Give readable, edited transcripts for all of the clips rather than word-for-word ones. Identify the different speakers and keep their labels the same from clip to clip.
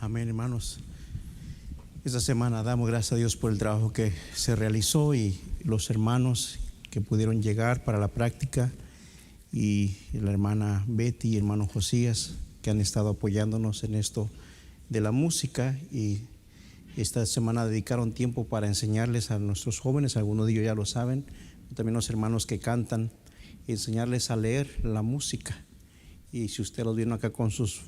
Speaker 1: Amén, hermanos. Esta semana damos gracias a Dios por el trabajo que se realizó y los hermanos que pudieron llegar para la práctica, y la hermana Betty y el hermano Josías, que han estado apoyándonos en esto de la música. Y esta semana dedicaron tiempo para enseñarles a nuestros jóvenes, algunos de ellos ya lo saben, también los hermanos que cantan, enseñarles a leer la música. Y si usted los vieron acá con sus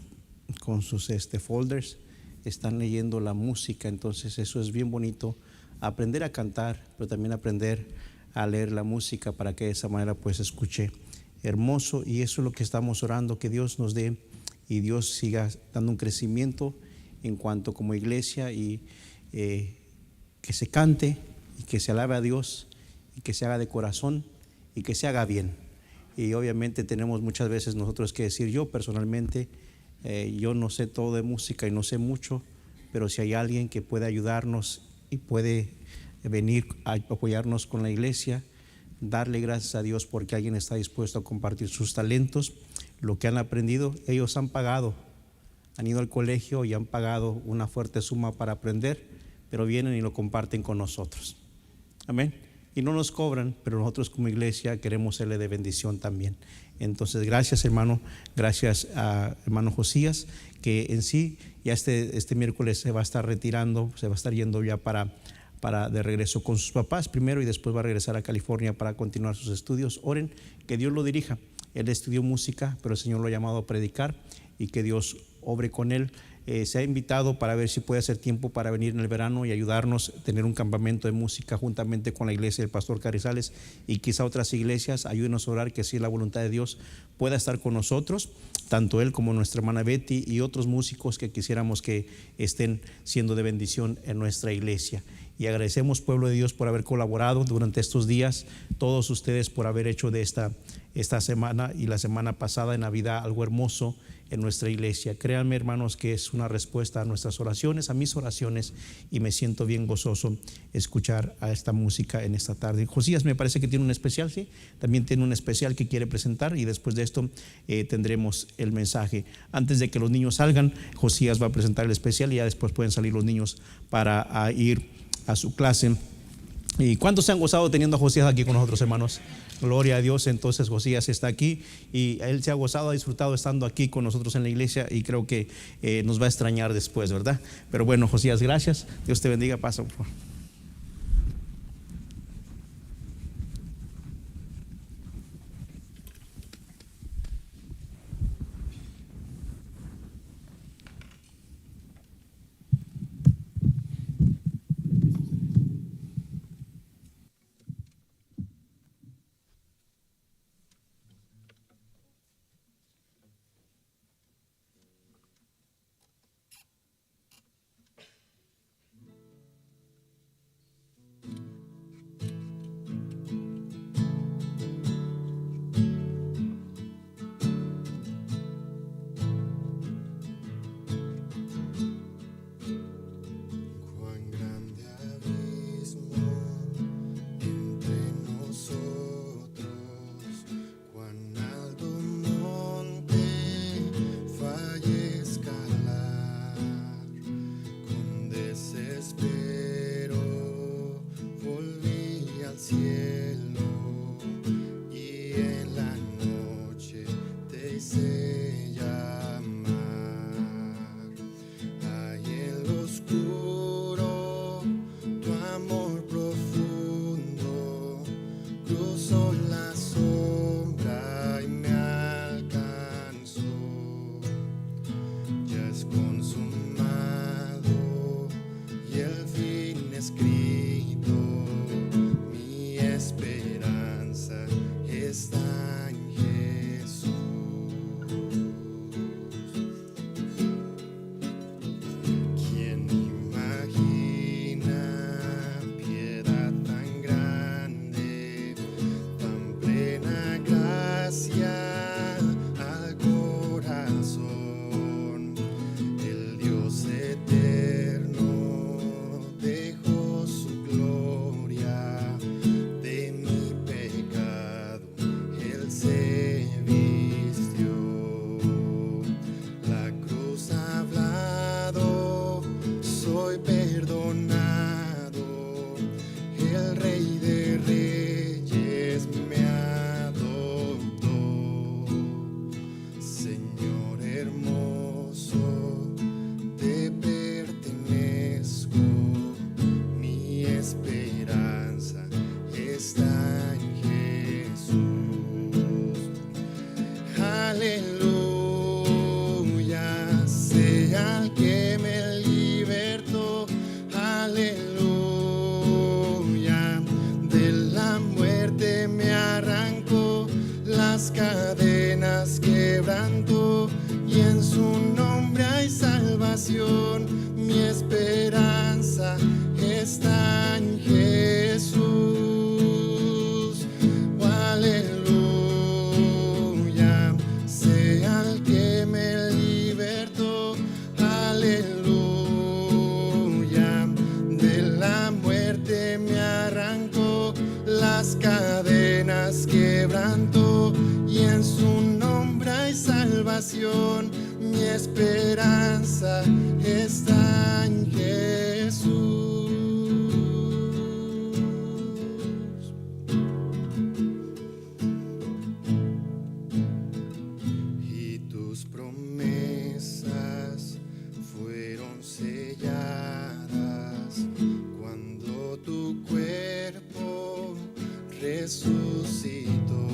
Speaker 1: folders, están leyendo la música. Entonces eso es bien bonito, aprender a cantar, pero también aprender a leer la música para que de esa manera pues escuche hermoso. Y eso es lo que estamos orando, que Dios nos dé y Dios siga dando un crecimiento en cuanto como iglesia, y que se cante y que se alabe a Dios y que se haga de corazón y que se haga bien. Y obviamente tenemos muchas veces nosotros que decir, yo personalmente yo no sé todo de música y no sé mucho, pero si hay alguien que puede ayudarnos y puede venir a apoyarnos con la iglesia, darle gracias a Dios porque alguien está dispuesto a compartir sus talentos, lo que han aprendido. Ellos han pagado, han ido al colegio y han pagado una fuerte suma para aprender, pero vienen y lo comparten con nosotros. Amén. Y no nos cobran, pero nosotros como iglesia queremos serle de bendición también. Entonces, gracias, hermano, gracias a hermano Josías, que en sí ya este miércoles se va a estar retirando, se va a estar yendo ya para de regreso con sus papás primero, y después va a regresar a California para continuar sus estudios. Oren que Dios lo dirija. Él estudió música, pero el Señor lo ha llamado a predicar, y que Dios obre con él. Se ha invitado para ver si puede hacer tiempo para venir en el verano y ayudarnos a tener un campamento de música juntamente con la iglesia del pastor Carrizales, y quizá otras iglesias. Ayúdenos a orar que si la voluntad de Dios pueda estar con nosotros, tanto él como nuestra hermana Betty y otros músicos que quisiéramos que estén siendo de bendición en nuestra iglesia. Y agradecemos, pueblo de Dios, por haber colaborado durante estos días, todos ustedes por haber hecho de esta semana y la semana pasada de Navidad algo hermoso en nuestra iglesia. Créanme, hermanos, que es una respuesta a nuestras oraciones, a mis oraciones, y me siento bien gozoso escuchar a esta música en esta tarde. Josías me parece que tiene un especial, ¿sí? También tiene un especial que quiere presentar, y después de esto tendremos el mensaje. Antes de que los niños salgan, Josías va a presentar el especial y ya después pueden salir los niños para ir a su clase. ¿Y cuántos se han gozado teniendo a Josías aquí con nosotros, hermanos? Gloria a Dios. Entonces Josías está aquí y él se ha gozado, ha disfrutado estando aquí con nosotros en la iglesia, y creo que nos va a extrañar después, ¿verdad? Pero bueno, Josías, gracias. Dios te bendiga. Pasa, por favor.
Speaker 2: aleluya, sea el que me libertó, aleluya, de la muerte me arrancó, las cadenas quebrantó, y en su nombre hay salvación, mi esperanza está en Jesús. Oh, aleluya, sea el que me libertó, aleluya, de la muerte me arrancó, las cadenas quebrantó, y en su nombre hay salvación, mi esperanza está en Jesús. Y tus promesas fueron selladas cuando tu cuerpo resucitó.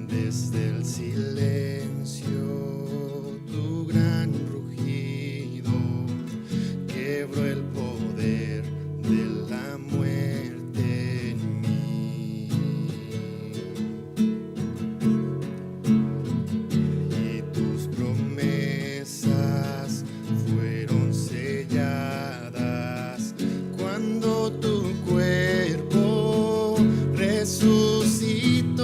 Speaker 2: Desde el silencio tu gran rugido quebró el poder de la muerte en mí. Y tus promesas fueron selladas cuando tu cuerpo resucitó.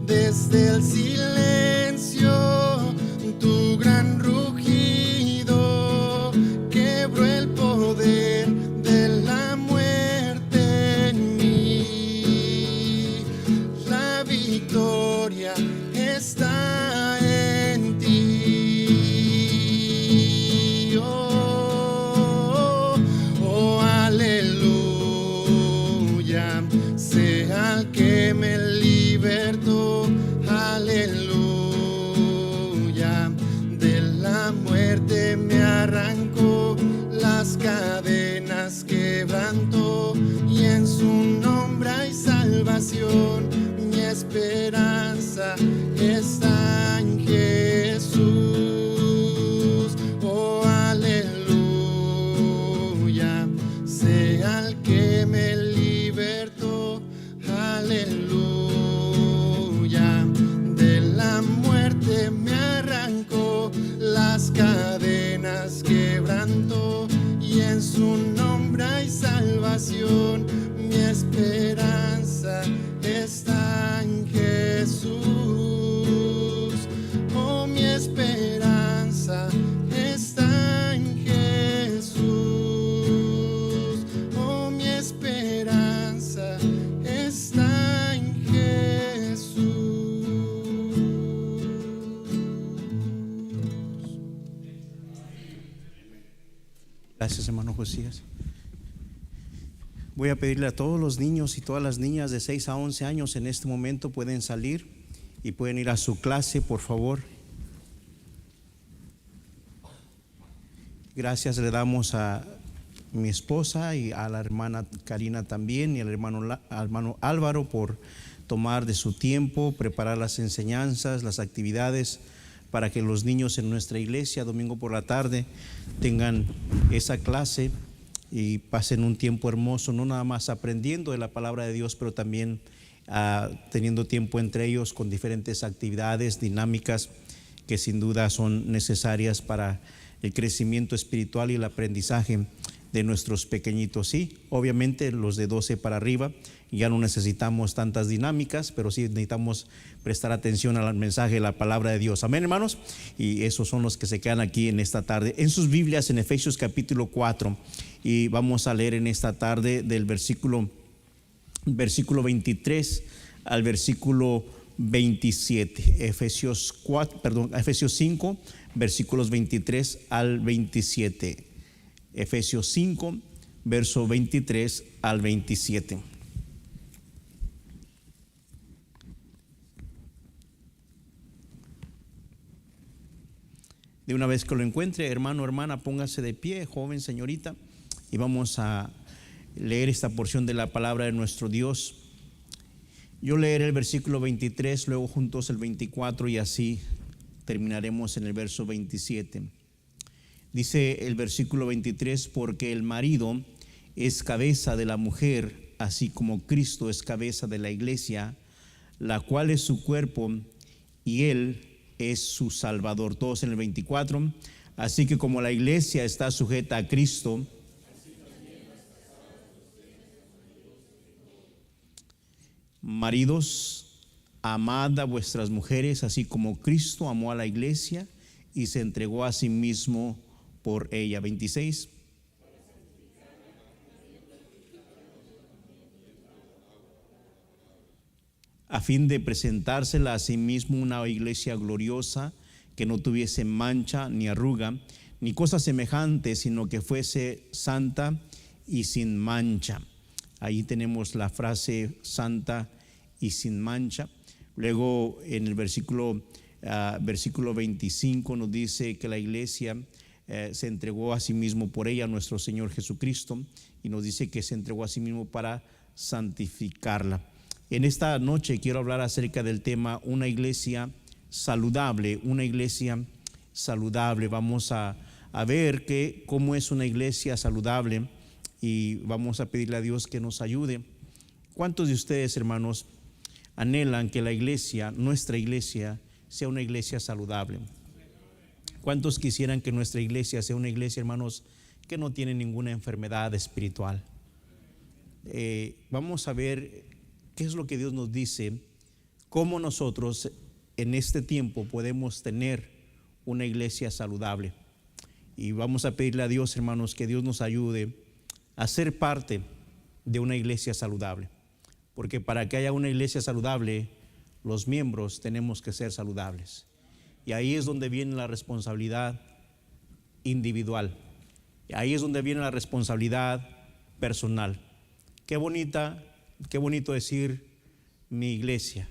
Speaker 2: Desde el silencio tu gran rugido quebró el poder de la muerte en mí. La victoria está en ti. Oh, oh, aleluya, sea el que me libertó, aleluya, de la muerte me arrancó, las cadenas quebrantó, y en su nombre hay salvación, mi esperanza está en Jesús. Oh, aleluya, sea el que me libertó, aleluya, de la muerte me arrancó, las cadenas quebrantó, y en su nombre hay salvación, mi esperanza está en Jesús. Oh, mi esperanza está en Jesús. Oh, mi esperanza está en Jesús.
Speaker 1: Gracias, hermano Josías. Voy a pedirle a todos los niños y todas las niñas de 6 a 11 años en este momento pueden salir y pueden ir a su clase, por favor. Gracias le damos a mi esposa y a la hermana Karina también, y al hermano Álvaro por tomar de su tiempo, preparar las enseñanzas, las actividades, para que los niños en nuestra iglesia domingo por la tarde tengan esa clase y pasen un tiempo hermoso, no nada más aprendiendo de la palabra de Dios, pero también teniendo tiempo entre ellos con diferentes actividades, dinámicas que sin duda son necesarias para el crecimiento espiritual y el aprendizaje de nuestros pequeñitos. Sí, obviamente los de 12 para arriba ya no necesitamos tantas dinámicas, pero sí necesitamos prestar atención al mensaje de la palabra de Dios. Amén, hermanos. Y esos son los que se quedan aquí en esta tarde en sus Biblias, en Efesios capítulo 4, y vamos a leer en esta tarde del versículo 23 al versículo 27. Efesios 5 versículos 23 al 27. Efesios 5 verso 23 al 27. De una vez que lo encuentre, hermano, hermana, póngase de pie, joven, señorita, y vamos a leer esta porción de la palabra de nuestro Dios. Yo leeré el versículo 23, luego juntos el 24 y así terminaremos en el verso 27. Dice el versículo 23, porque el marido es cabeza de la mujer, así como Cristo es cabeza de la iglesia, la cual es su cuerpo, y Él es su Salvador. Todos en el 24. Así que como la iglesia está sujeta a Cristo, maridos, amad a vuestras mujeres, así como Cristo amó a la iglesia y se entregó a sí mismo por ella. 26. A fin de presentársela a sí mismo una iglesia gloriosa, que no tuviese mancha ni arruga, ni cosa semejante, sino que fuese santa y sin mancha. Ahí tenemos la frase santa y sin mancha. Luego en el versículo 25 nos dice que la iglesia se entregó a sí mismo por ella, nuestro Señor Jesucristo, y nos dice que se entregó a sí mismo para santificarla. En esta noche quiero hablar acerca del tema una iglesia saludable, una iglesia saludable. Vamos a ver cómo es una iglesia saludable y vamos a pedirle a Dios que nos ayude. ¿Cuántos de ustedes, hermanos, anhelan que la iglesia, nuestra iglesia, sea una iglesia saludable? ¿Cuántos quisieran que nuestra iglesia sea una iglesia, hermanos, que no tiene ninguna enfermedad espiritual? Vamos a ver qué es lo que Dios nos dice, cómo nosotros en este tiempo podemos tener una iglesia saludable. Y vamos a pedirle a Dios, hermanos, que Dios nos ayude a ser parte de una iglesia saludable. Porque para que haya una iglesia saludable, los miembros tenemos que ser saludables. Y ahí es donde viene la responsabilidad individual. Y ahí es donde viene la responsabilidad personal. Qué bonito decir mi iglesia,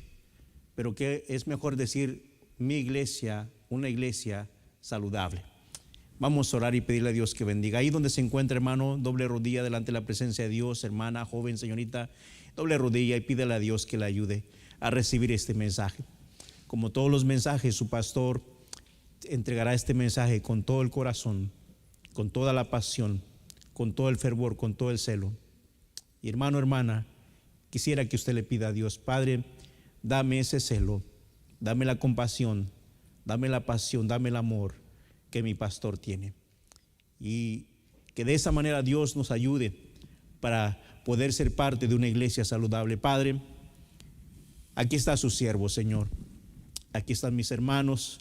Speaker 1: pero que es mejor decir mi iglesia, una iglesia saludable. Vamos a orar y pedirle a Dios que bendiga. Ahí donde se encuentra, hermano, doble rodilla delante de la presencia de Dios, hermana, joven, señorita, doble rodilla y pídele a Dios que le ayude a recibir este mensaje. Como todos los mensajes, su pastor entregará este mensaje con todo el corazón, con toda la pasión, con todo el fervor, con todo el celo. Y hermano, hermana, quisiera que usted le pida a Dios: Padre, dame ese celo, dame la compasión, dame la pasión, dame el amor que mi pastor tiene. Y que de esa manera Dios nos ayude para poder ser parte de una iglesia saludable. Padre, aquí está su siervo, Señor. Aquí están mis hermanos,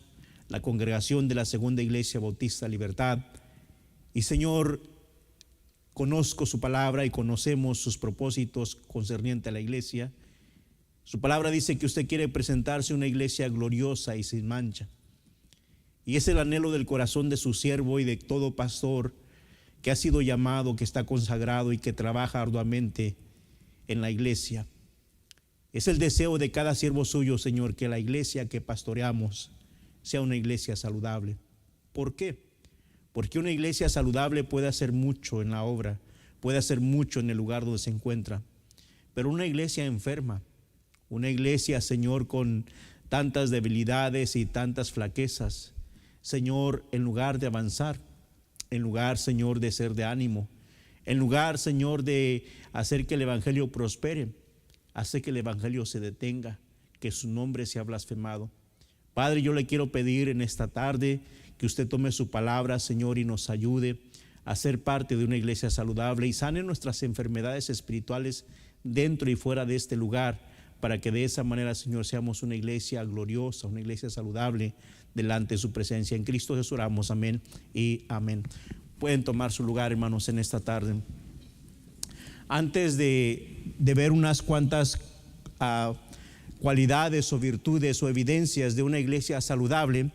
Speaker 1: la congregación de la Segunda Iglesia Bautista Libertad. Y Señor, conozco su palabra y conocemos sus propósitos concernientes a la iglesia. Su palabra dice que usted quiere presentarse una iglesia gloriosa y sin mancha. Y es el anhelo del corazón de su siervo y de todo pastor que ha sido llamado, que está consagrado y que trabaja arduamente en la iglesia. Es el deseo de cada siervo suyo, Señor, que la iglesia que pastoreamos sea una iglesia saludable. ¿Por qué? Porque una iglesia saludable puede hacer mucho en la obra, puede hacer mucho en el lugar donde se encuentra. Pero una iglesia enferma, una iglesia, Señor, con tantas debilidades y tantas flaquezas, Señor, en lugar de avanzar, en lugar, Señor, de ser de ánimo, en lugar, Señor, de hacer que el evangelio prospere, hace que el evangelio se detenga, que su nombre sea blasfemado. Padre, yo le quiero pedir en esta tarde que usted tome su palabra, Señor, y nos ayude a ser parte de una iglesia saludable y sane nuestras enfermedades espirituales dentro y fuera de este lugar, para que de esa manera, Señor, seamos una iglesia gloriosa, una iglesia saludable delante de su presencia. En Cristo Jesús oramos, amén y amén. Pueden tomar su lugar, hermanos, en esta tarde. Antes de ver unas cuantas cualidades o virtudes o evidencias de una iglesia saludable,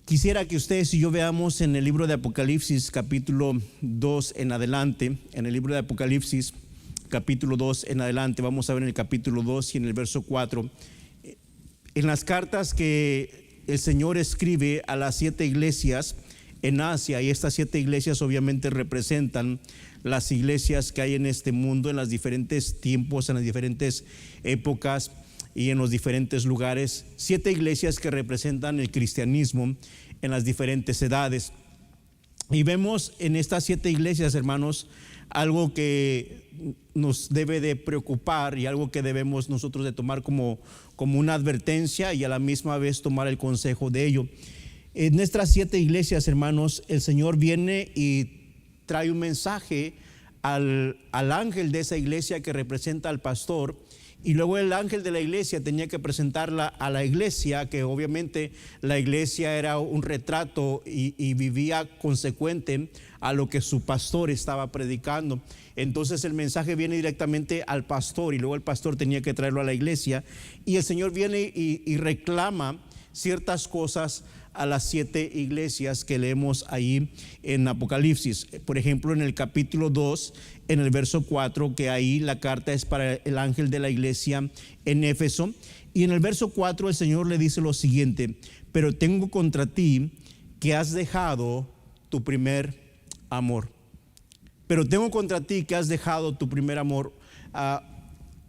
Speaker 1: quisiera que ustedes y yo veamos en el libro de Apocalipsis capítulo 2 en adelante. En el libro de Apocalipsis capítulo 2 en adelante, vamos a ver en el capítulo 2 y en el verso 4, en las cartas que el Señor escribe a las 7 iglesias en Asia, y estas 7 iglesias obviamente representan las iglesias que hay en este mundo, en los diferentes tiempos, en las diferentes épocas y en los diferentes lugares. 7 iglesias que representan el cristianismo en las diferentes edades. Y vemos en estas 7 iglesias, hermanos, algo que nos debe de preocupar y algo que debemos nosotros de tomar como una advertencia y a la misma vez tomar el consejo de ello. En estas 7 iglesias, hermanos, el Señor viene y trae un mensaje al ángel de esa iglesia que representa al pastor, y luego el ángel de la iglesia tenía que presentarla a la iglesia, que obviamente la iglesia era un retrato y vivía consecuente a lo que su pastor estaba predicando. Entonces el mensaje viene directamente al pastor y luego el pastor tenía que traerlo a la iglesia, y el Señor viene y reclama ciertas cosas a las 7 iglesias que leemos ahí en Apocalipsis. Por ejemplo, en el capítulo 2, en el verso 4, que ahí la carta es para el ángel de la iglesia en Éfeso, y en el verso 4 el Señor le dice lo siguiente: pero tengo contra ti que has dejado tu primer amor. Pero tengo contra ti que has dejado tu primer amor.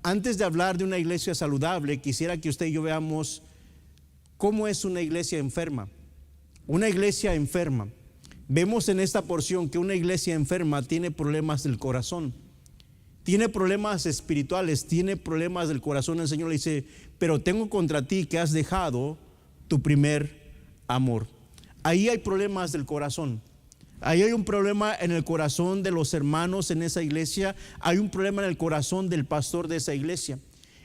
Speaker 1: Antes de hablar de una iglesia saludable, quisiera que usted y yo veamos cómo es una iglesia enferma. Una iglesia enferma. Vemos en esta porción que una iglesia enferma tiene problemas del corazón, tiene problemas espirituales, tiene problemas del corazón. El Señor le dice: pero tengo contra ti que has dejado tu primer amor. Ahí hay problemas del corazón. Ahí hay un problema en el corazón de los hermanos en esa iglesia. Hay un problema en el corazón del pastor de esa iglesia.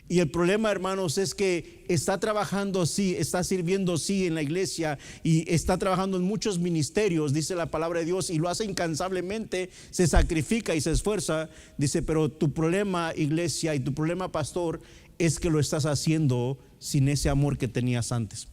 Speaker 1: Y el problema, hermanos, es que está trabajando sí, está sirviendo sí en la iglesia y está trabajando en muchos ministerios, dice la palabra de Dios, y lo hace incansablemente, se sacrifica y se esfuerza. Dice: pero tu problema, iglesia, y tu problema, pastor, es que lo estás haciendo sin ese amor que tenías antes.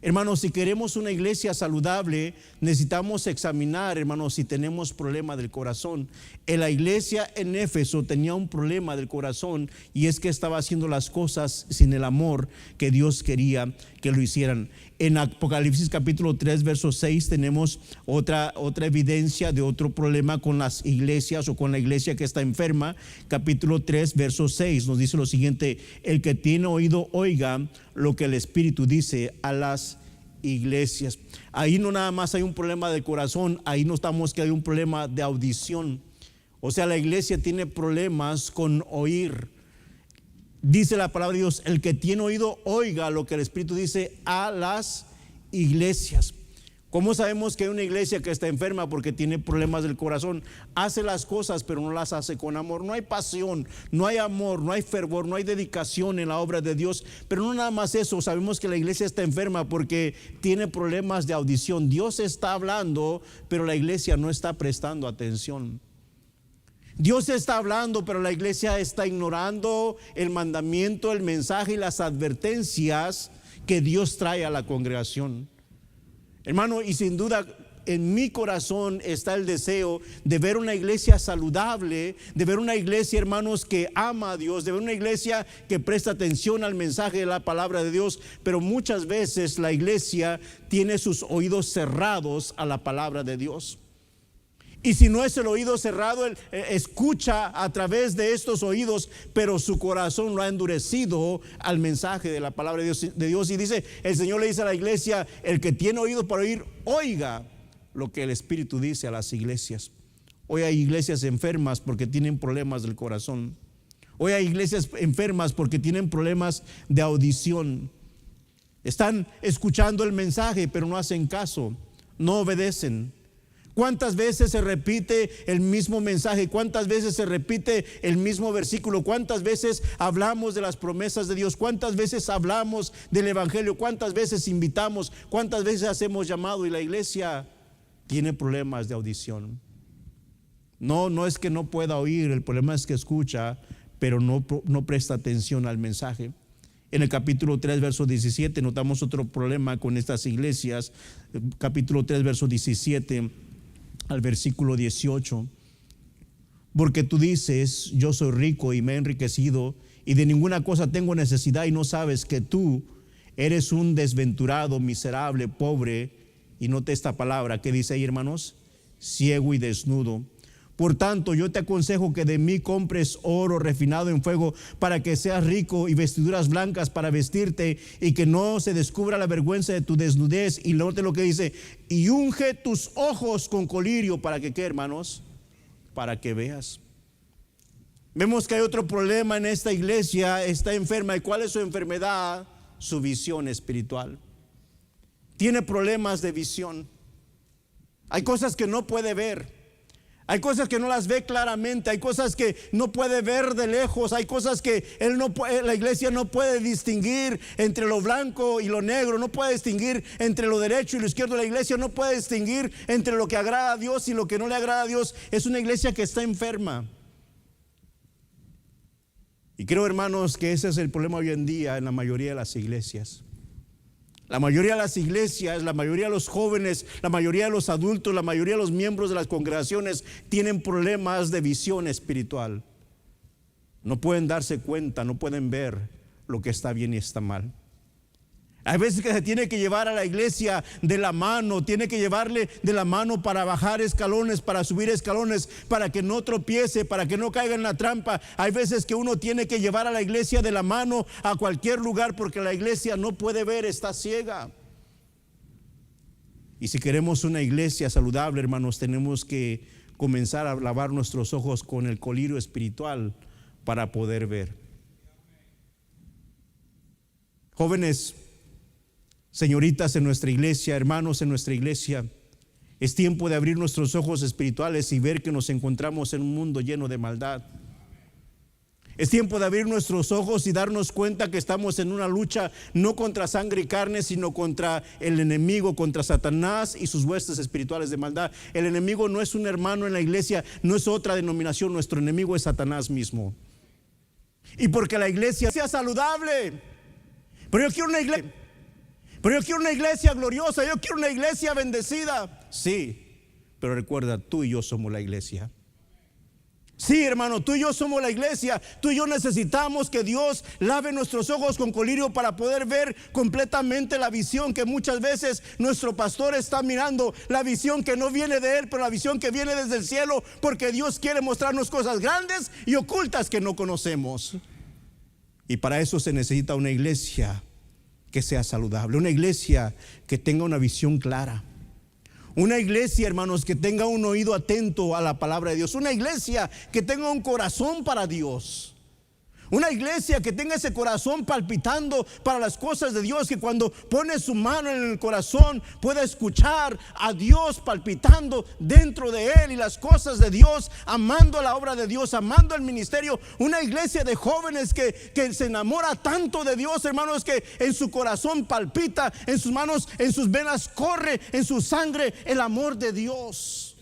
Speaker 1: Hermanos, si queremos una iglesia saludable, necesitamos examinar, hermanos, si tenemos problema del corazón. En la iglesia en Éfeso tenía un problema del corazón, y es que estaba haciendo las cosas sin el amor que Dios quería que lo hicieran. En Apocalipsis capítulo 3 verso 6 tenemos otra evidencia de otro problema con las iglesias o con la iglesia que está enferma. Capítulo 3 verso 6 nos dice lo siguiente: el que tiene oído oiga lo que el Espíritu dice a las iglesias. Ahí no nada más hay un problema de corazón, ahí notamos que hay un problema de audición. O sea, la iglesia tiene problemas con oír. Dice la palabra de Dios: el que tiene oído oiga lo que el Espíritu dice a las iglesias. ¿Cómo sabemos que hay una iglesia que está enferma? Porque tiene problemas del corazón. Hace las cosas pero no las hace con amor. No hay pasión, no hay amor, no hay fervor, no hay dedicación en la obra de Dios. Pero no nada más eso, sabemos que la iglesia está enferma porque tiene problemas de audición. Dios está hablando, pero la iglesia no está prestando atención. Dios está hablando, pero la iglesia está ignorando el mandamiento, el mensaje y las advertencias que Dios trae a la congregación. Hermano, y sin duda en mi corazón está el deseo de ver una iglesia saludable, de ver una iglesia, hermanos, que ama a Dios, de ver una iglesia que presta atención al mensaje de la palabra de Dios. Pero muchas veces la iglesia tiene sus oídos cerrados a la palabra de Dios. Y si no es el oído cerrado, él escucha a través de estos oídos, pero su corazón lo ha endurecido al mensaje de la palabra de Dios. Y dice, el Señor le dice a la iglesia: el que tiene oído para oír, oiga lo que el Espíritu dice a las iglesias. Hoy hay iglesias enfermas porque tienen problemas del corazón. Hoy hay iglesias enfermas porque tienen problemas de audición. Están escuchando el mensaje, pero no hacen caso, no obedecen. ¿Cuántas veces se repite el mismo mensaje? ¿Cuántas veces se repite el mismo versículo? ¿Cuántas veces hablamos de las promesas de Dios? ¿Cuántas veces hablamos del evangelio? ¿Cuántas veces invitamos? ¿Cuántas veces hacemos llamado? Y la iglesia tiene problemas de audición. No es que no pueda oír, el problema es que escucha, pero no presta atención al mensaje. En el capítulo 3 verso 17 notamos otro problema con estas iglesias. Capítulo 3 verso 17 al versículo 18: porque tú dices: yo soy rico y me he enriquecido y de ninguna cosa tengo necesidad, y no sabes que tú eres un desventurado, miserable, pobre Y note esta palabra que dice ahí, hermanos, ciego y desnudo. Por tanto, yo te aconsejo que de mí compres oro refinado en fuego para que seas rico, y vestiduras blancas para vestirte, y que no se descubra la vergüenza de tu desnudez. Y note lo que dice: y unge tus ojos con colirio. ¿Para que qué, hermanos? Para que veas. Vemos que hay otro problema en esta iglesia. Está enferma. ¿Y cuál es su enfermedad? Su visión espiritual. Tiene problemas de visión. Hay cosas que no puede ver. Hay cosas que no las ve claramente. Hay cosas que no puede ver de lejos. Hay cosas que la iglesia no puede distinguir entre lo blanco y lo negro. No puede distinguir entre lo derecho y lo izquierdo. La iglesia no puede distinguir entre lo que agrada a Dios y lo que no le agrada a Dios. Es una iglesia que está enferma. Y creo, hermanos, que ese es el problema hoy en día en la mayoría de las iglesias. La mayoría de las iglesias, la mayoría de los jóvenes, la mayoría de los adultos, la mayoría de los miembros de las congregaciones tienen problemas de visión espiritual. No pueden darse cuenta, no pueden ver lo que está bien y está mal. Hay veces que se tiene que llevar a la iglesia de la mano, tiene que llevarle de la mano para bajar escalones, para subir escalones, para que no tropiece, para que no caiga en la trampa. Hay veces que uno tiene que llevar a la iglesia de la mano a cualquier lugar porque la iglesia no puede ver, está ciega. Y si queremos una iglesia saludable, hermanos, tenemos que comenzar a lavar nuestros ojos con el colirio espiritual para poder ver. Jóvenes, señoritas en nuestra iglesia, hermanos en nuestra iglesia, es tiempo de abrir nuestros ojos espirituales y ver que nos encontramos en un mundo lleno de maldad. Es tiempo de abrir nuestros ojos y darnos cuenta que estamos en una lucha no contra sangre y carne, sino contra el enemigo, contra Satanás y sus huestes espirituales de maldad. El enemigo no es un hermano en la iglesia, no es otra denominación, nuestro enemigo es Satanás mismo. Y porque la iglesia sea saludable, pero yo quiero una iglesia gloriosa, yo quiero una iglesia bendecida. Sí, pero recuerda, tú y yo somos la iglesia. Sí, hermano, tú y yo somos la iglesia. Tú y yo necesitamos que Dios lave nuestros ojos con colirio para poder ver completamente la visión que muchas veces nuestro pastor está mirando. La visión que no viene de él, pero la visión que viene desde el cielo, porque Dios quiere mostrarnos cosas grandes y ocultas que no conocemos. Y para eso se necesita una iglesia que sea saludable, una iglesia que tenga una visión clara, una iglesia, hermanos, que tenga un oído atento a la palabra de Dios, una iglesia que tenga un corazón para Dios, una iglesia que tenga ese corazón palpitando para las cosas de Dios, que cuando pone su mano en el corazón pueda escuchar a Dios palpitando dentro de él y las cosas de Dios, amando la obra de Dios, amando el ministerio. Una iglesia de jóvenes que se enamora tanto de Dios, hermanos, que en su corazón palpita, en sus manos, en sus venas corre, en su sangre el amor de Dios.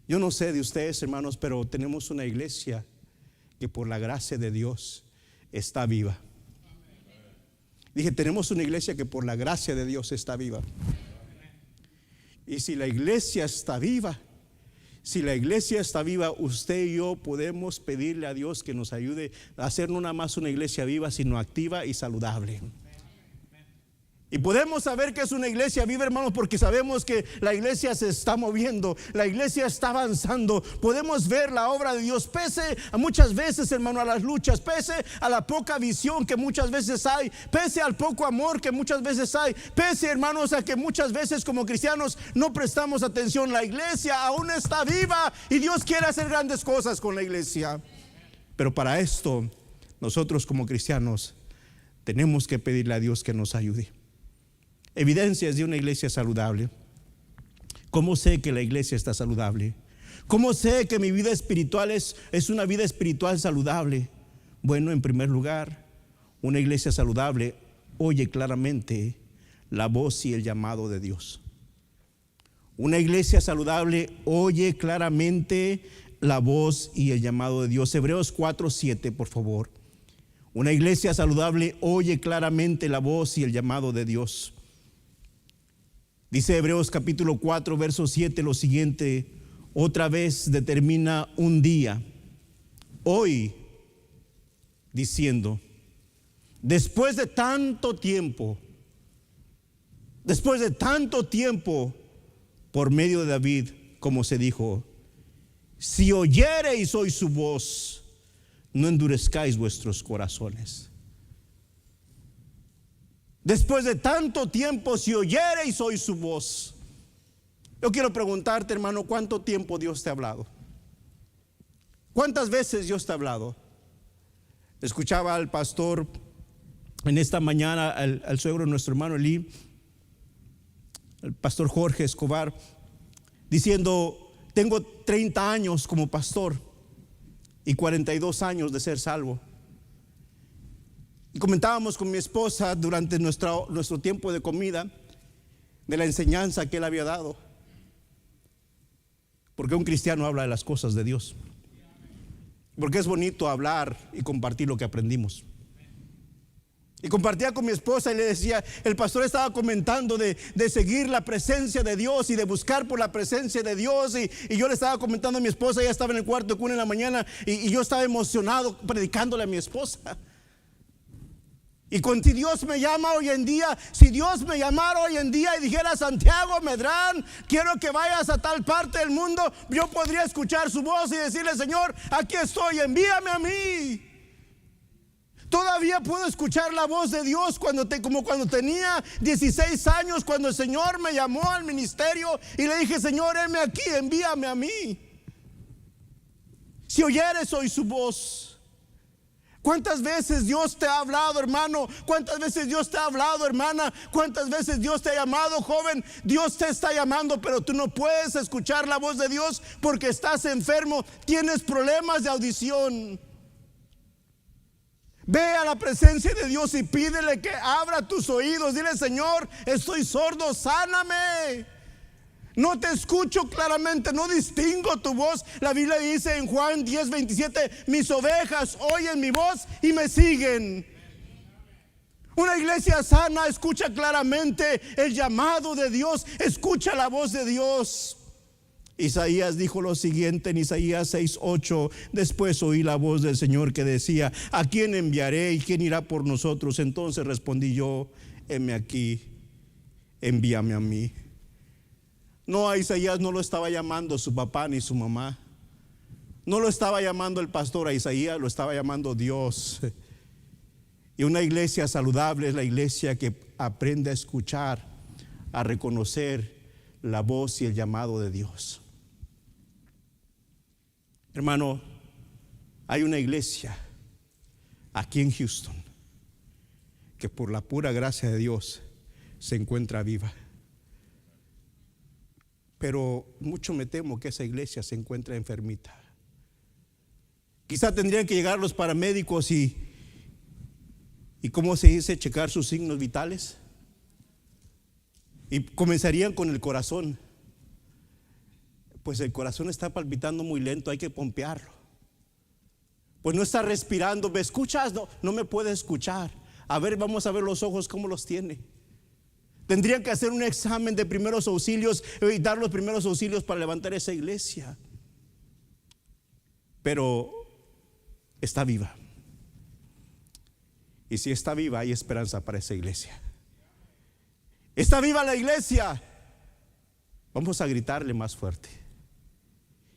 Speaker 1: Yo no sé de ustedes, hermanos, pero tenemos una iglesia que por la gracia de Dios está viva. Dije, tenemos una iglesia que por la gracia de Dios está viva. Y si la iglesia está viva, usted y yo podemos pedirle a Dios que nos ayude a hacer no nada más una iglesia viva, sino activa y saludable. Y podemos saber que es una iglesia viva, hermanos, porque sabemos que la iglesia se está moviendo, la iglesia está avanzando. Podemos ver la obra de Dios, pese a muchas veces, hermano, a las luchas, pese a la poca visión que muchas veces hay, pese al poco amor que muchas veces hay, pese, hermanos, a que muchas veces como cristianos no prestamos atención. La iglesia aún está viva y Dios quiere hacer grandes cosas con la iglesia. Pero para esto, nosotros como cristianos tenemos que pedirle a Dios que nos ayude. Evidencias de una iglesia saludable. ¿Cómo sé que la iglesia está saludable? ¿Cómo sé que mi vida espiritual es una vida espiritual saludable? Bueno, en primer lugar, una iglesia saludable oye claramente la voz y el llamado de Dios. Una iglesia saludable oye claramente la voz y el llamado de Dios. Hebreos 4:7, por favor. Una iglesia saludable oye claramente la voz y el llamado de Dios. Dice Hebreos capítulo 4, verso 7 lo siguiente: otra vez determina un día, hoy, diciendo, después de tanto tiempo, Después de tanto tiempo, por medio de David, como se dijo, si oyereis hoy su voz, no endurezcáis vuestros corazones. Después de tanto tiempo, si oyereis hoy su voz. Yo quiero preguntarte, hermano, ¿cuánto tiempo Dios te ha hablado? ¿Cuántas veces Dios te ha hablado? Escuchaba al pastor en esta mañana, al suegro de nuestro hermano Eli, el pastor Jorge Escobar, diciendo: tengo 30 años como pastor y 42 años de ser salvo. Y comentábamos con mi esposa durante nuestro tiempo de comida de la enseñanza que él había dado. Porque un cristiano habla de las cosas de Dios. Porque es bonito hablar y compartir lo que aprendimos. Y compartía con mi esposa y le decía, el pastor estaba comentando de seguir la presencia de Dios y de buscar por la presencia de Dios. Y yo le estaba comentando a mi esposa, ella estaba en el cuarto de cuna en la mañana y yo estaba emocionado predicándole a mi esposa. Y si Dios me llama hoy en día, si Dios me llamara hoy en día y dijera: Santiago Medrán, quiero que vayas a tal parte del mundo, yo podría escuchar su voz y decirle: Señor, aquí estoy, envíame a mí. Todavía puedo escuchar la voz de Dios como cuando tenía 16 años, cuando el Señor me llamó al ministerio y le dije: Señor, heme aquí, envíame a mí. Si oyeres hoy su voz. ¿Cuántas veces Dios te ha hablado, hermano? ¿Cuántas veces Dios te ha hablado, hermana? ¿Cuántas veces Dios te ha llamado, joven? Dios te está llamando, pero tú no puedes escuchar la voz de Dios porque estás enfermo, tienes problemas de audición. Ve a la presencia de Dios y pídele que abra tus oídos. Dile: Señor, estoy sordo, sáname. No te escucho claramente, no distingo tu voz. La Biblia dice en Juan 10:27: mis ovejas oyen mi voz y me siguen. Una iglesia sana escucha claramente el llamado de Dios, escucha la voz de Dios. Isaías dijo lo siguiente en Isaías 6:8: después oí la voz del Señor que decía: ¿a quién enviaré y quién irá por nosotros? Entonces respondí yo: heme aquí, envíame a mí. No, a Isaías no lo estaba llamando su papá ni su mamá. No lo estaba llamando el pastor a Isaías, lo estaba llamando Dios. Y una iglesia saludable es la iglesia que aprende a escuchar, a reconocer la voz y el llamado de Dios. Hermano, hay una iglesia aquí en Houston que por la pura gracia de Dios se encuentra viva. Pero mucho me temo que esa iglesia se encuentra enfermita. Quizá tendrían que llegar los paramédicos y ¿cómo se dice? Checar sus signos vitales. Y comenzarían con el corazón. Pues el corazón está palpitando muy lento, hay que pompearlo. Pues no está respirando. ¿Me escuchas? No me puede escuchar. A ver, vamos a ver los ojos, ¿cómo los tiene? Tendrían que hacer un examen de primeros auxilios y dar los primeros auxilios para levantar esa iglesia. Pero está viva. Y si está viva, hay esperanza para esa iglesia. Está viva la iglesia. Vamos a gritarle más fuerte.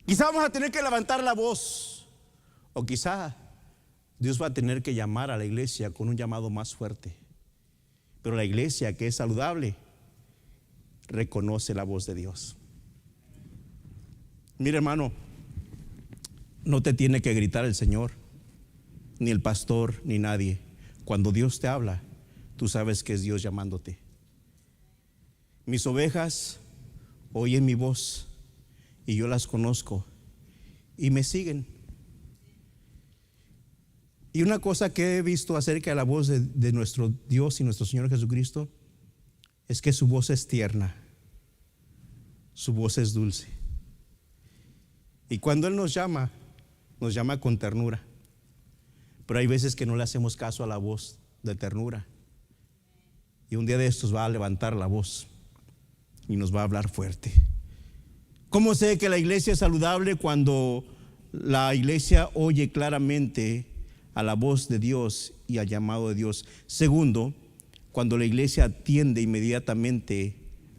Speaker 1: Quizá vamos a tener que levantar la voz. O quizá Dios va a tener que llamar a la iglesia con un llamado más fuerte. Pero la iglesia que es saludable reconoce la voz de Dios. Mira, hermano, no te tiene que gritar el Señor, ni el pastor, ni nadie. Cuando Dios te habla, tú sabes que es Dios llamándote. Mis ovejas oyen mi voz y yo las conozco y me siguen. Y una cosa que he visto acerca de la voz de nuestro Dios y nuestro Señor Jesucristo es que su voz es tierna, su voz es dulce. Y cuando Él nos llama con ternura. Pero hay veces que no le hacemos caso a la voz de ternura. Y un día de estos va a levantar la voz y nos va a hablar fuerte. ¿Cómo sé que la iglesia es saludable? Cuando la iglesia oye claramente a la voz de Dios y al llamado de Dios. Segundo, cuando la iglesia atiende inmediatamente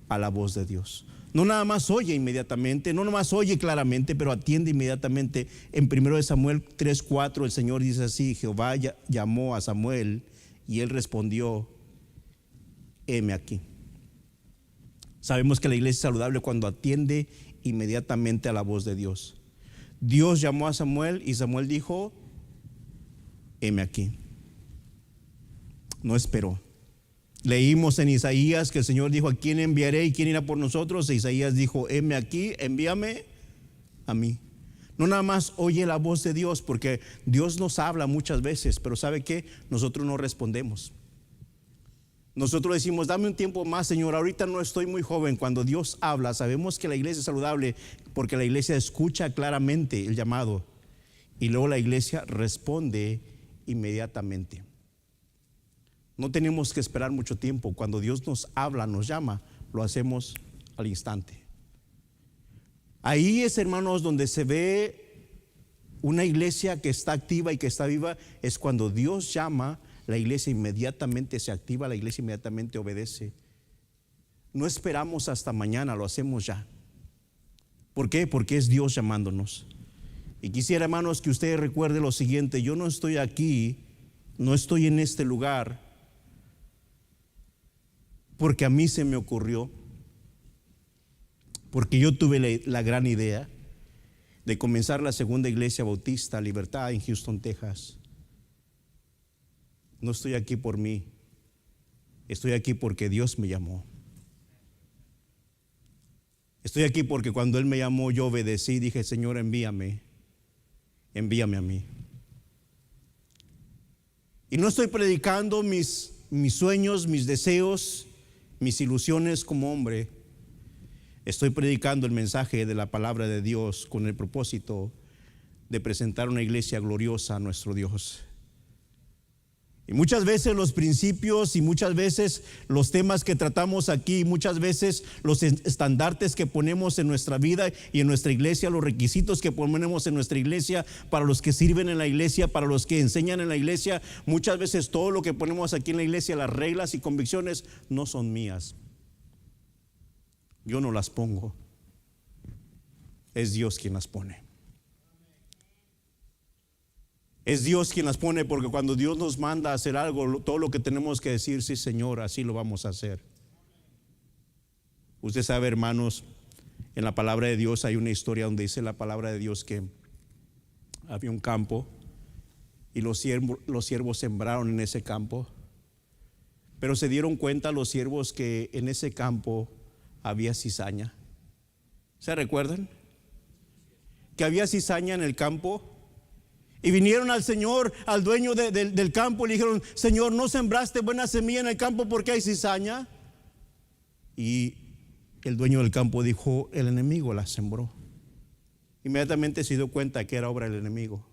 Speaker 1: a la voz de Dios. No nada más oye inmediatamente, no nada más oye claramente, pero atiende inmediatamente. En 1 Samuel 3:4 el Señor dice así: Jehová llamó a Samuel y él respondió: heme aquí. Sabemos que la iglesia es saludable cuando atiende inmediatamente a la voz de Dios. Dios llamó a Samuel y Samuel dijo: heme aquí. No esperó. Leímos en Isaías que el Señor dijo: ¿a quién enviaré y quién irá por nosotros? E Isaías dijo: heme aquí, envíame a mí. No nada más oye la voz de Dios, porque Dios nos habla muchas veces, pero ¿sabe qué? Nosotros no respondemos. Nosotros decimos: dame un tiempo más, Señor, ahorita no estoy muy joven. Cuando Dios habla, sabemos que la iglesia es saludable porque la iglesia escucha claramente el llamado y luego la iglesia responde inmediatamente. No tenemos que esperar mucho tiempo. Cuando Dios nos habla, nos llama, lo hacemos al instante. Ahí es, hermanos, donde se ve una iglesia que está activa y que está viva. Es cuando Dios llama, la iglesia inmediatamente se activa, la iglesia inmediatamente obedece. No esperamos hasta mañana, lo hacemos ya. ¿Por qué? Porque es Dios llamándonos. Y quisiera, hermanos, que usted recuerde lo siguiente: yo no estoy aquí, no estoy en este lugar porque a mí se me ocurrió, porque yo tuve la gran idea de comenzar la segunda iglesia bautista Libertad en Houston, Texas. No estoy aquí por mí, estoy aquí porque Dios me llamó. Estoy aquí porque cuando Él me llamó, yo obedecí y dije: Señor, envíame a mí. Y no estoy predicando mis sueños, mis deseos, mis ilusiones como hombre. Estoy predicando el mensaje de la palabra de Dios con el propósito de presentar una iglesia gloriosa a nuestro Dios. Y muchas veces los principios y muchas veces los temas que tratamos aquí, muchas veces los estandartes que ponemos en nuestra vida y en nuestra iglesia, los requisitos que ponemos en nuestra iglesia para los que sirven en la iglesia, para los que enseñan en la iglesia, muchas veces todo lo que ponemos aquí en la iglesia, las reglas y convicciones, no son mías. Yo no las pongo, es Dios quien las pone. Es Dios quien las pone, porque cuando Dios nos manda a hacer algo, todo lo que tenemos que decir: sí, Señor, así lo vamos a hacer. Usted sabe, hermanos, en la palabra de Dios hay una historia donde dice la palabra de Dios que había un campo y los siervos sembraron en ese campo, pero se dieron cuenta los siervos que en ese campo había cizaña. ¿Se recuerdan? Que había cizaña en el campo. Y vinieron al Señor, al dueño del campo, y le dijeron: Señor, ¿no sembraste buena semilla en el campo porque hay cizaña? Y el dueño del campo dijo: el enemigo la sembró. Inmediatamente se dio cuenta que era obra del enemigo.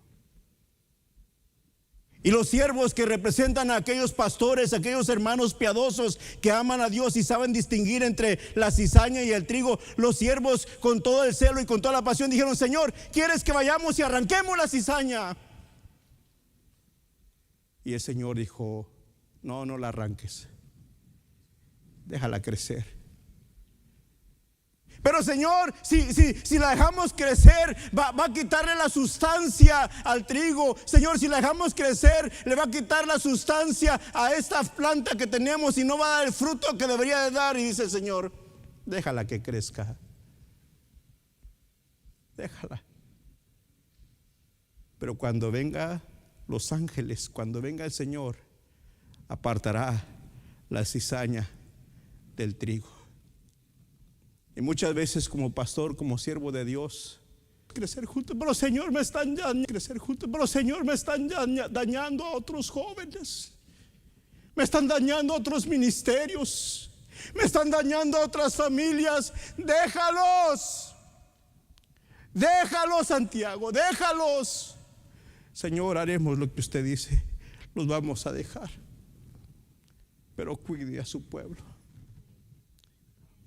Speaker 1: Y los siervos que representan a aquellos pastores, aquellos hermanos piadosos que aman a Dios y saben distinguir entre la cizaña y el trigo, los siervos con todo el celo y con toda la pasión dijeron: Señor, ¿quieres que vayamos y arranquemos la cizaña? Y el Señor dijo: no la arranques, déjala crecer. Pero Señor, si la dejamos crecer, va a quitarle la sustancia al trigo. Señor, si la dejamos crecer, le va a quitar la sustancia a esta planta que tenemos y no va a dar el fruto que debería de dar. Y dice el Señor: déjala que crezca, déjala. Pero cuando venga los ángeles, cuando venga el Señor, apartará la cizaña del trigo. Y muchas veces, como pastor, como siervo de Dios, crecer juntos, pero Señor, me están dañando, crecer juntos, pero Señor, me están dañando a otros jóvenes, me están dañando a otros ministerios, me están dañando a otras familias. Déjalos, Santiago, déjalos. Señor, haremos lo que usted dice, los vamos a dejar, pero cuide a su pueblo.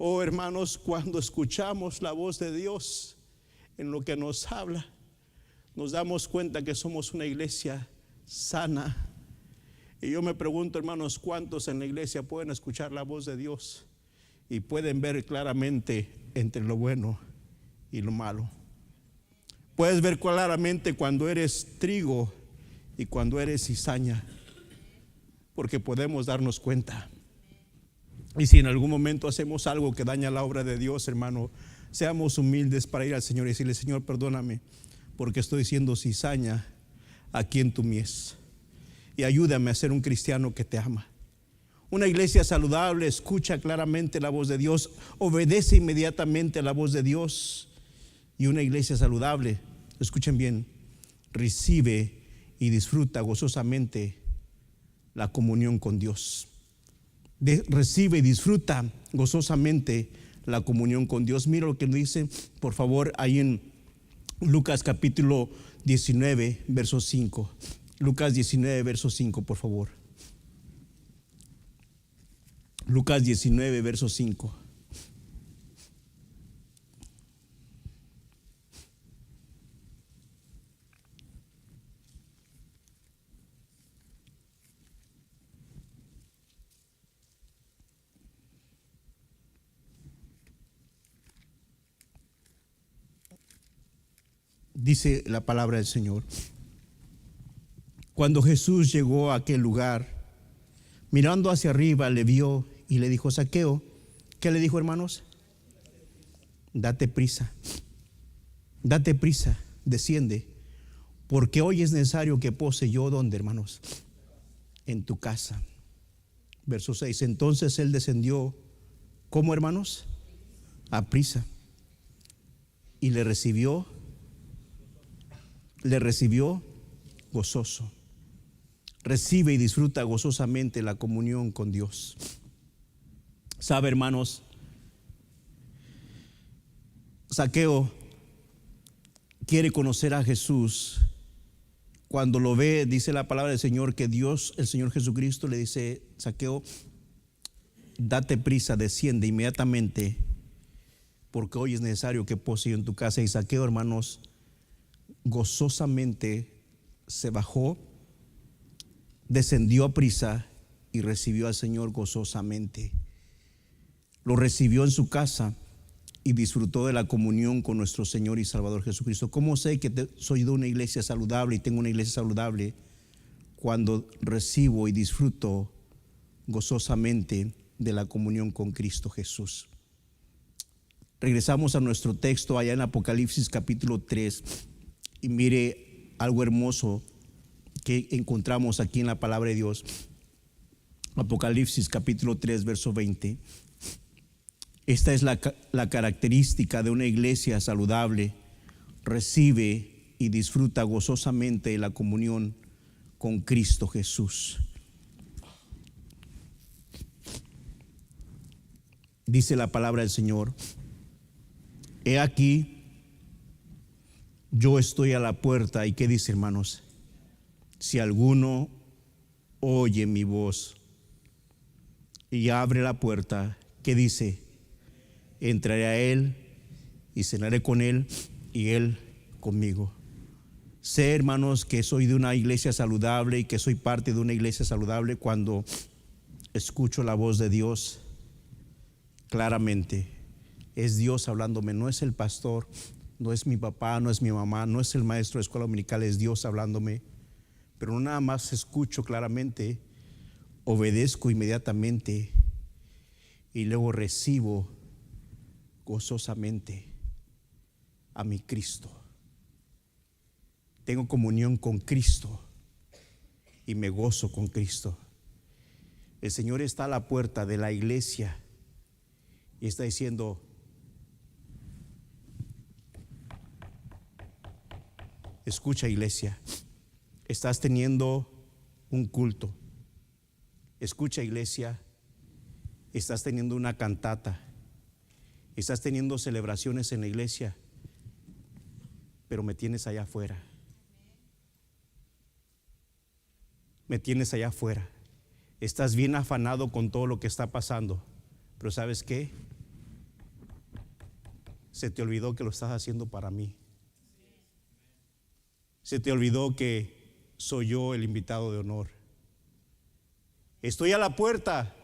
Speaker 1: Oh, hermanos, cuando escuchamos la voz de Dios en lo que nos habla, nos damos cuenta que somos una iglesia sana, Y yo me pregunto, hermanos, ¿cuántos en la iglesia pueden escuchar la voz de Dios y pueden ver claramente entre lo bueno y lo malo? Puedes ver claramente cuando eres trigo y cuando eres cizaña, porque podemos darnos cuenta. Y si en algún momento hacemos algo que daña la obra de Dios, hermano, seamos humildes para ir al Señor y decirle: Señor, perdóname porque estoy siendo cizaña aquí en tu mies, y ayúdame a ser un cristiano que te ama. Una iglesia saludable escucha claramente la voz de Dios, obedece inmediatamente a la voz de Dios. Y una iglesia saludable, escuchen bien, recibe y disfruta gozosamente la comunión con Dios. Recibe y disfruta gozosamente la comunión con Dios. Mira lo que dice, por favor, ahí en Lucas capítulo 19, verso 5. Lucas 19, verso 5, por favor. Lucas 19, verso 5. Dice la palabra del Señor: cuando Jesús llegó a aquel lugar, mirando hacia arriba, le vio y le dijo: Zaqueo. ¿Qué le dijo, hermanos? Date prisa, desciende, porque hoy es necesario que pose yo, ¿dónde, hermanos? En tu casa. Verso 6. Entonces él descendió, ¿cómo, hermanos? A prisa, y le recibió gozoso. Recibe y disfruta gozosamente la comunión con Dios. ¿Sabe, hermanos? Zaqueo quiere conocer a Jesús. Cuando lo ve, dice la palabra del Señor que Dios, el Señor Jesucristo, le dice: Zaqueo, date prisa, desciende inmediatamente, porque hoy es necesario que pose yo en tu casa. Y Zaqueo, hermanos, gozosamente se bajó, descendió a prisa y recibió al Señor gozosamente. Lo recibió en su casa y disfrutó de la comunión con nuestro Señor y Salvador Jesucristo. ¿Cómo sé que soy de una iglesia saludable y tengo una iglesia saludable? Cuando recibo y disfruto gozosamente de la comunión con Cristo Jesús. Regresamos a nuestro texto allá en Apocalipsis capítulo 3 y mire algo hermoso que encontramos aquí en la palabra de Dios. Apocalipsis capítulo 3, verso 20. Esta es la característica de una iglesia saludable: recibe y disfruta gozosamente la comunión con Cristo Jesús. Dice la palabra del Señor: he aquí, yo estoy a la puerta. ¿Y qué dice, hermanos? Si alguno oye mi voz y abre la puerta, ¿qué dice? Entraré a él y cenaré con él y él conmigo. Sé, hermanos, que soy de una iglesia saludable y que soy parte de una iglesia saludable cuando escucho la voz de Dios claramente. Es Dios hablándome, no es el pastor, no es mi papá, no es mi mamá, no es el maestro de escuela dominical, es Dios hablándome. Pero no nada más escucho claramente, obedezco inmediatamente y luego recibo gozosamente a mi Cristo. Tengo comunión con Cristo y me gozo con Cristo. El Señor está a la puerta de la iglesia y está diciendo: escucha, iglesia, estás teniendo un culto. Escucha, iglesia, estás teniendo una cantata. Estás teniendo celebraciones en la iglesia, pero me tienes allá afuera. Me tienes allá afuera. Estás bien afanado con todo lo que está pasando, pero ¿sabes qué? Se te olvidó que lo estás haciendo para mí. Se te olvidó que soy yo el invitado de honor. Estoy a la puerta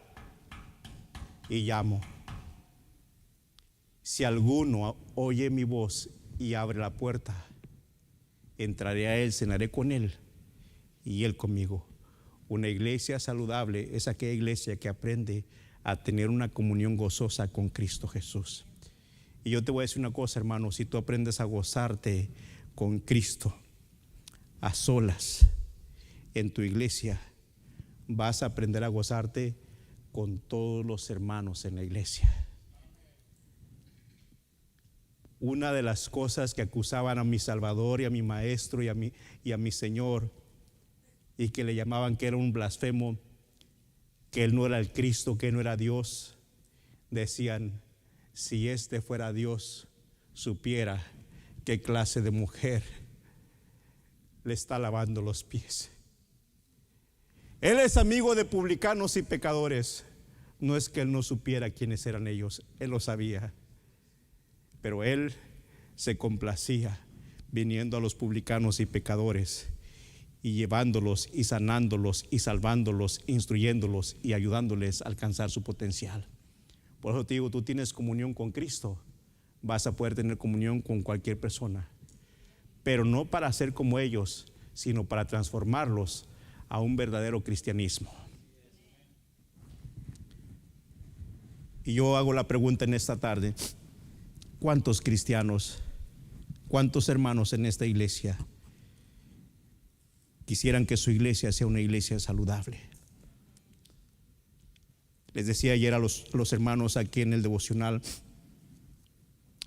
Speaker 1: y llamo. Si alguno oye mi voz y abre la puerta, entraré a él, cenaré con él y él conmigo. Una iglesia saludable es aquella iglesia que aprende a tener una comunión gozosa con Cristo Jesús. Y yo te voy a decir una cosa, hermano, si tú aprendes a gozarte con Cristo a solas en tu iglesia, vas a aprender a gozarte con todos los hermanos en la iglesia. Una de las cosas que acusaban a mi Salvador y a mi Maestro y a mi Señor, y que le llamaban que era un blasfemo, que Él no era el Cristo, que no era Dios, decían: si este fuera Dios, supiera qué clase de mujer le está lavando los pies. Él es amigo de publicanos y pecadores. No es que Él no supiera quiénes eran ellos, Él lo sabía. Pero Él se complacía viniendo a los publicanos y pecadores y llevándolos y sanándolos y salvándolos, instruyéndolos y ayudándoles a alcanzar su potencial. Por eso te digo, tú tienes comunión con Cristo, vas a poder tener comunión con cualquier persona, pero no para ser como ellos, sino para transformarlos a un verdadero cristianismo. Y yo hago la pregunta en esta tarde: ¿cuántos cristianos, cuántos hermanos en esta iglesia quisieran que su iglesia sea una iglesia saludable? Les decía ayer a los hermanos aquí en el devocional,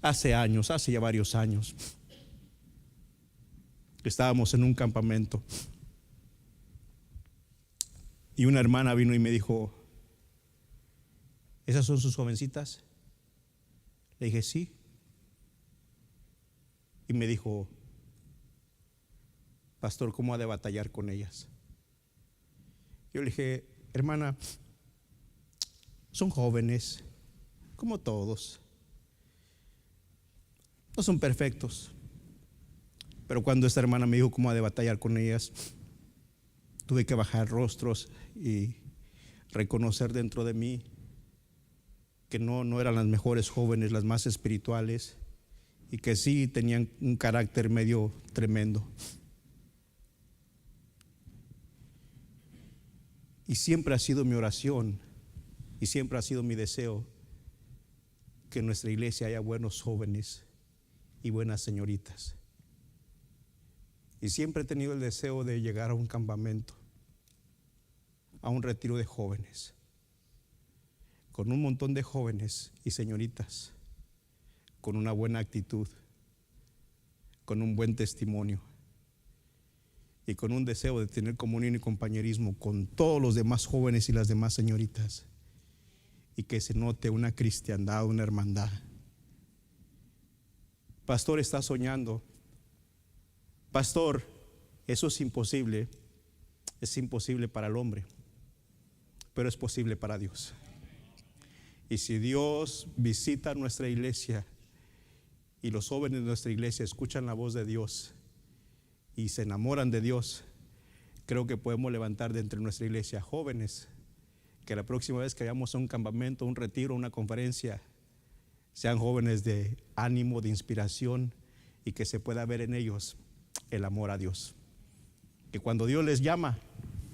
Speaker 1: hace ya varios años, estábamos en un campamento y una hermana vino y me dijo: ¿esas son sus jovencitas? Le dije: sí. Y me dijo: pastor, ¿cómo ha de batallar con ellas? Yo le dije: hermana, son jóvenes, como todos, no son perfectos. Pero cuando esta hermana me dijo cómo ha de batallar con ellas, tuve que bajar rostros y reconocer dentro de mí que no eran las mejores jóvenes, las más espirituales, y que sí tenían un carácter medio tremendo. Y siempre ha sido mi oración y siempre ha sido mi deseo que en nuestra iglesia haya buenos jóvenes y buenas señoritas. Y siempre he tenido el deseo de llegar a un campamento, a un retiro de jóvenes, con un montón de jóvenes y señoritas con una buena actitud, con un buen testimonio y con un deseo de tener comunión y compañerismo con todos los demás jóvenes y las demás señoritas, y que se note una cristiandad, una hermandad. Pastor, está soñando. Pastor, eso es imposible para el hombre, pero es posible para Dios. Y si Dios visita nuestra iglesia y los jóvenes de nuestra iglesia escuchan la voz de Dios y se enamoran de Dios, creo que podemos levantar de entre nuestra iglesia jóvenes que la próxima vez que vayamos a un campamento, un retiro, una conferencia, sean jóvenes de ánimo, de inspiración, y que se pueda ver en ellos el amor a Dios. Que cuando Dios les llama,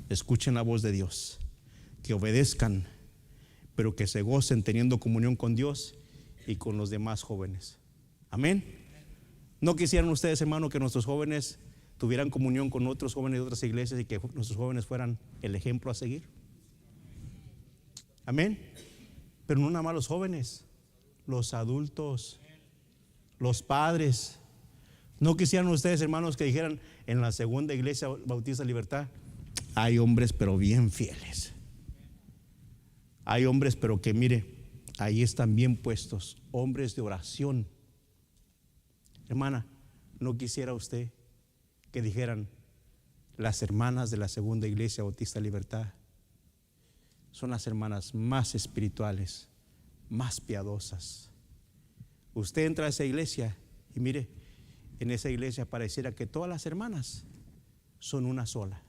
Speaker 1: escuchen la voz de Dios, que obedezcan, pero que se gocen teniendo comunión con Dios y con los demás jóvenes. Amén. ¿No quisieran ustedes, hermano, que nuestros jóvenes tuvieran comunión con otros jóvenes de otras iglesias y que nuestros jóvenes fueran el ejemplo a seguir? Amén. Pero no nada más los jóvenes, los adultos, los padres. ¿No quisieran ustedes, hermanos, que dijeran en la segunda iglesia Bautista Libertad: hay hombres pero bien fieles, hay hombres pero que mire, ahí están bien puestos, hombres de oración? Hermana, ¿no quisiera usted que dijeran: las hermanas de la segunda iglesia Bautista Libertad son las hermanas más espirituales, más piadosas? Usted entra a esa iglesia y mire, en esa iglesia pareciera que todas las hermanas son una sola.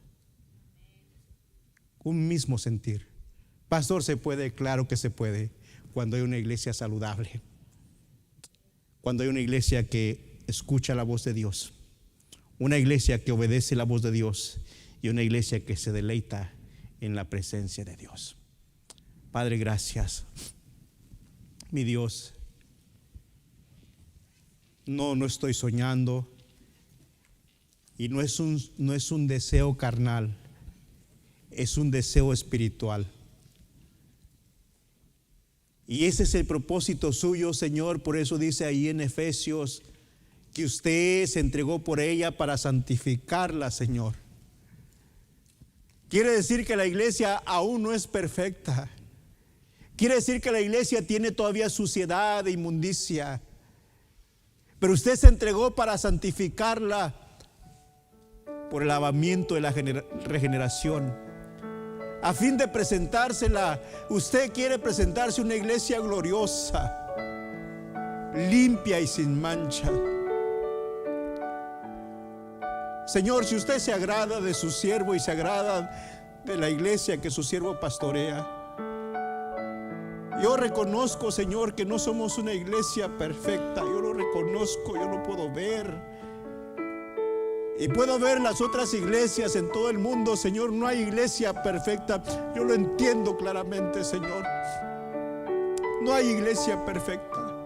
Speaker 1: un mismo sentir. Pastor, ¿se puede? Claro que se puede, cuando hay una iglesia saludable, cuando hay una iglesia que escucha la voz de Dios, una iglesia que obedece la voz de Dios y una iglesia que se deleita en la presencia de Dios. Padre, gracias. Mi Dios, no estoy soñando, y no es un deseo carnal, es un deseo espiritual. Y ese es el propósito suyo, Señor. Por eso dice ahí en Efesios que usted se entregó por ella para santificarla, Señor. Quiere decir que la iglesia aún no es perfecta. Quiere decir que la iglesia tiene todavía suciedad e inmundicia. Pero usted se entregó para santificarla por el lavamiento de la regeneración, a fin de presentársela. Usted quiere presentarse una iglesia gloriosa, limpia y sin mancha. Señor, si usted se agrada de su siervo y se agrada de la iglesia que su siervo pastorea, yo reconozco, Señor, que no somos una iglesia perfecta. Yo lo reconozco, yo lo puedo ver. Y puedo ver las otras iglesias en todo el mundo, Señor. No hay iglesia perfecta. Yo lo entiendo claramente, Señor. No hay iglesia perfecta.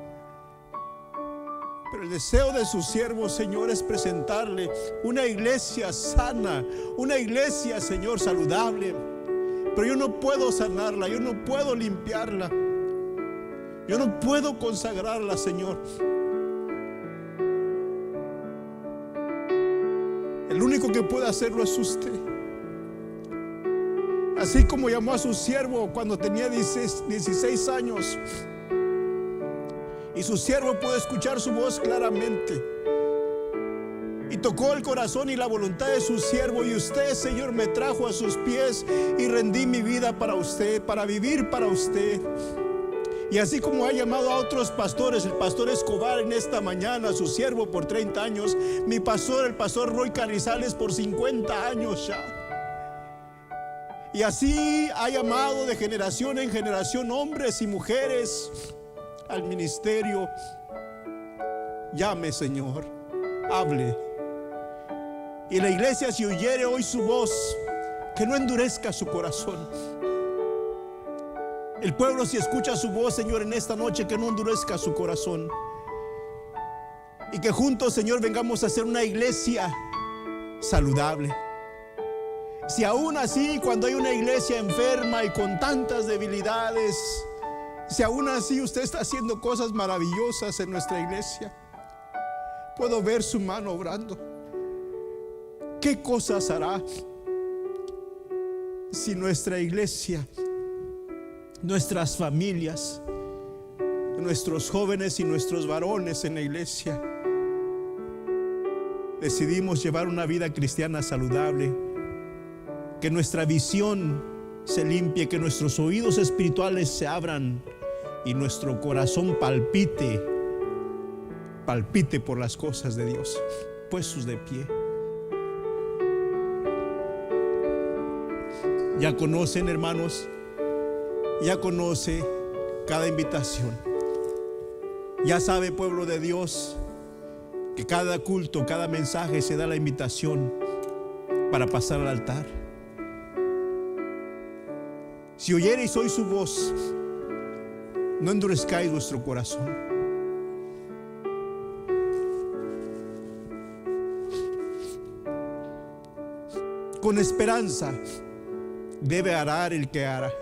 Speaker 1: Pero el deseo de su siervo, Señor, es presentarle una iglesia sana, una iglesia, Señor, saludable. Pero yo no puedo sanarla, yo no puedo limpiarla, yo no puedo consagrarla, Señor. El único que puede hacerlo es usted. Así como llamó a su siervo cuando tenía 16 años, y su siervo pudo escuchar su voz claramente, y tocó el corazón y la voluntad de su siervo, y usted, Señor, me trajo a sus pies y rendí mi vida para usted, para vivir para usted. Y así como ha llamado a otros pastores, el pastor Escobar en esta mañana, su siervo por 30 años, mi pastor, el pastor Roy Carrizales, por 50 años ya. Y así ha llamado de generación en generación hombres y mujeres al ministerio. Llame, Señor, hable. Y la iglesia, si oyere hoy su voz, que no endurezca su corazón. El pueblo, si escucha su voz, Señor, en esta noche, que no endurezca su corazón. Y que juntos, Señor, vengamos a hacer una iglesia saludable. Si aún así, cuando hay una iglesia enferma y con tantas debilidades, si aún así usted está haciendo cosas maravillosas en nuestra iglesia, puedo ver su mano obrando. ¿Qué cosas hará si nuestra iglesia, nuestras familias, nuestros jóvenes y nuestros varones en la iglesia decidimos llevar una vida cristiana saludable? Que nuestra visión se limpie, que nuestros oídos espirituales se abran y nuestro corazón palpite por las cosas de Dios. Puestos de pie. Ya conocen, hermanos, ya conoce cada invitación. Ya sabe, pueblo de Dios, que cada culto, cada mensaje se da la invitación para pasar al altar. Si oyereis hoy su voz, no endurezcáis vuestro corazón. Con esperanza debe arar el que ara.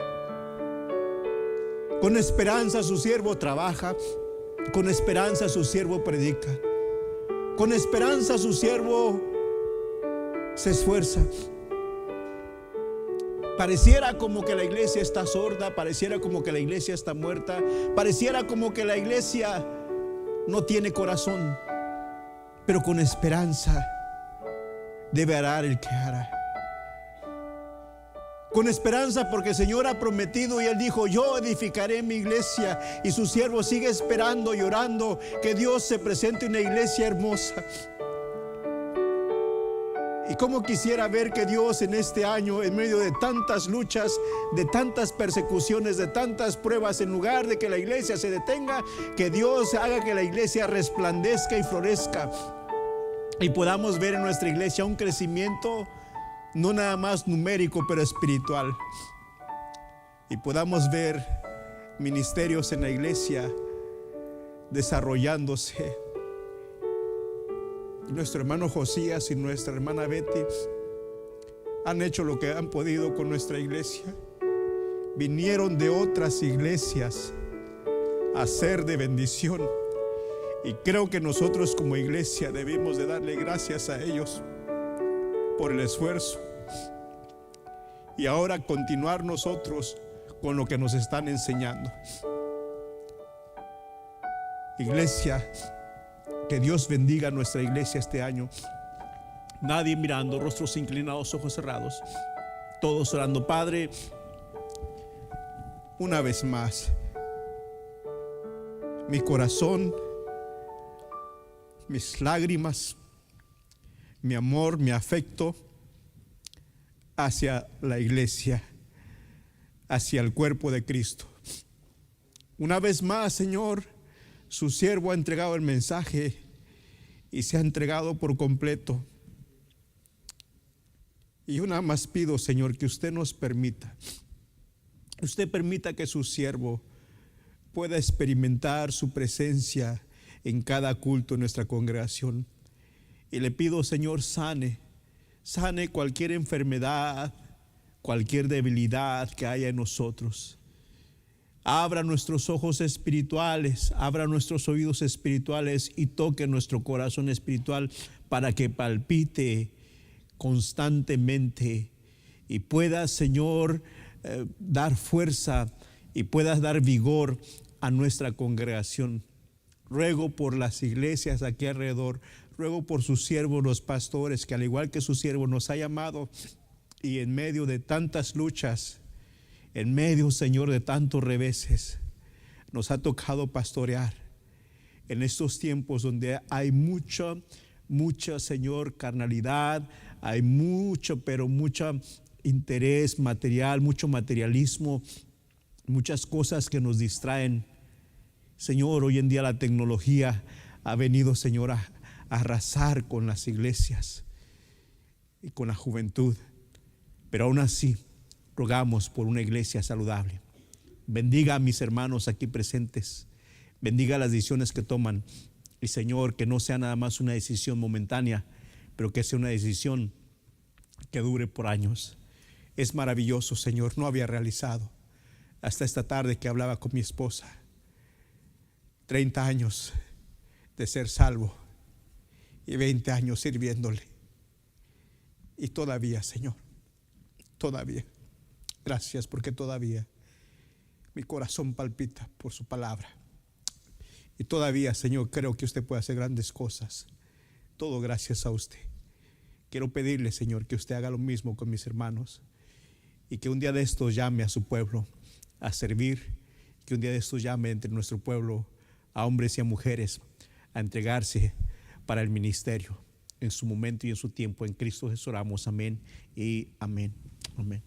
Speaker 1: Con esperanza su siervo trabaja. Con esperanza su siervo predica. Con esperanza su siervo se esfuerza. Pareciera como que la iglesia está sorda, pareciera como que la iglesia está muerta, pareciera como que la iglesia no tiene corazón, pero con esperanza debe arar el que ara. Con esperanza, porque el Señor ha prometido y Él dijo: yo edificaré mi iglesia. Y su siervo sigue esperando y orando que Dios se presente una iglesia hermosa. Y cómo quisiera ver que Dios en este año, en medio de tantas luchas, de tantas persecuciones, de tantas pruebas, en lugar de que la iglesia se detenga, que Dios haga que la iglesia resplandezca y florezca. Y podamos ver en nuestra iglesia un crecimiento no nada más numérico, pero espiritual. Y podamos ver ministerios en la iglesia desarrollándose. Nuestro hermano Josías y nuestra hermana Betty han hecho lo que han podido con nuestra iglesia. Vinieron de otras iglesias a ser de bendición. Y creo que nosotros como iglesia debemos de darle gracias a ellos por el esfuerzo. Y ahora continuar nosotros con lo que nos están enseñando. Iglesia, que Dios bendiga a nuestra iglesia este año. Nadie mirando, rostros inclinados, ojos cerrados. Todos orando. Padre, una vez más, mi corazón, mis lágrimas, mi amor, mi afecto hacia la iglesia, hacia el cuerpo de Cristo. Una vez más, Señor, su siervo ha entregado el mensaje y se ha entregado por completo. Y yo nada más pido, Señor, que usted nos permita, usted permita que su siervo pueda experimentar su presencia en cada culto en nuestra congregación. Y le pido, Señor, sane cualquier enfermedad, cualquier debilidad que haya en nosotros. Abra nuestros ojos espirituales, abra nuestros oídos espirituales y toque nuestro corazón espiritual para que palpite constantemente y pueda, Señor, dar fuerza y puedas dar vigor a nuestra congregación. Ruego por las iglesias aquí alrededor, ruego por sus siervos, los pastores, que al igual que su siervo nos ha llamado y en medio de tantas luchas, en medio, Señor, de tantos reveses, nos ha tocado pastorear en estos tiempos donde hay mucha, Señor, carnalidad, hay mucho interés material, mucho materialismo, muchas cosas que nos distraen. Señor, hoy en día la tecnología ha venido, Señor, a arrasar con las iglesias y con la juventud, pero aún así rogamos por una iglesia saludable. Bendiga a mis hermanos aquí presentes, bendiga las decisiones que toman y, Señor, que no sea nada más una decisión momentánea, pero que sea una decisión que dure por años. Es maravilloso, Señor, no había realizado hasta esta tarde que hablaba con mi esposa 30 años de ser salvo y 20 años sirviéndole, y todavía, Señor, todavía, gracias, porque todavía mi corazón palpita por su palabra. Y todavía, Señor, creo que usted puede hacer grandes cosas. Todo gracias a usted. Quiero pedirle, Señor, que usted haga lo mismo con mis hermanos. Y que un día de estos llame a su pueblo a servir. Que un día de estos llame entre nuestro pueblo a hombres y a mujeres a entregarse para el ministerio. En su momento y en su tiempo, en Cristo Jesús oramos. Amén y amén. Amén.